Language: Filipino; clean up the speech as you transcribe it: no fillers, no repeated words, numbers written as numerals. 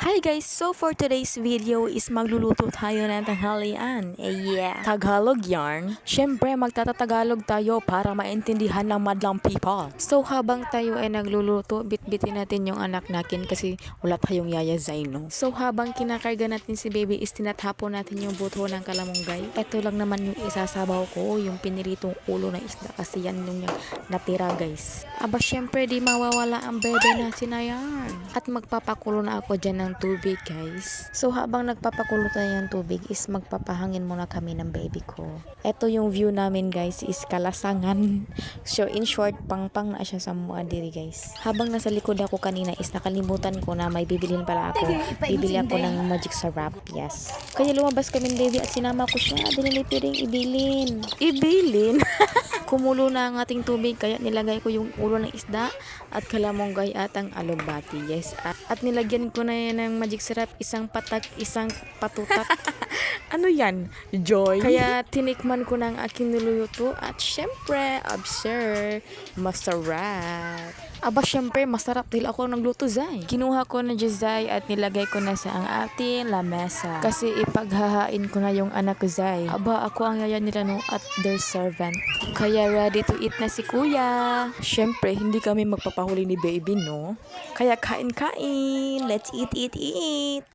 Hi guys! So for today's video is magluluto tayo ng tanghalian. Yeah! Tagalog yarn. Siyempre magtatatagalog tayo para maintindihan ng madlang people. So habang tayo ay nagluluto, bitbitin natin yung anak natin kasi wala tayong yaya Zaino. So habang kinakarga natin si baby is tinatapon natin yung buto ng kalamunggay. Ito lang naman yung isasabaw ko, yung piniritong ulo ng isda kasi yan yung natira guys. Aba syempre di mawawala ang bebe natin na yan. At magpapakulo na ako dyan ng tubig guys. So habang nagpapakulo tayo ng tubig is magpapahangin muna kami ng baby ko. Ito yung view namin guys is Kalasangan. So in short, pang na siya sa mua diri guys. Habang nasa likod ako kanina is nakalimutan ko na may bibilhin pala ako. Bibili ako ng magic sarap. Yes. Kaya lumabas kami ng baby at sinama ko siya. Dinili piring ibilin. Ibilin? Kumulo na ang ating tubig kaya nilagay ko yung ulo ng isda at kalamonggay at ang alugbati. Yes. At nilagyan ko na yan ng magic syrup, isang patak, isang patutak. Ano yan? Joy? Kaya tinikman ko ng aking niluluto at syempre, observe, masarap. Aba syempre, masarap dahil ako nagluto Zay. Kinuha ko na Zay at nilagay ko na sa ang ating lamesa. Kasi ipaghahain ko na yung anak ko Zay. Aba ako ang yaya nila no at their servant. Kaya ready to eat na si kuya. Syempre, hindi kami magpapahuli ni baby no. Kaya kain-kain. Let's eat, eat, eat.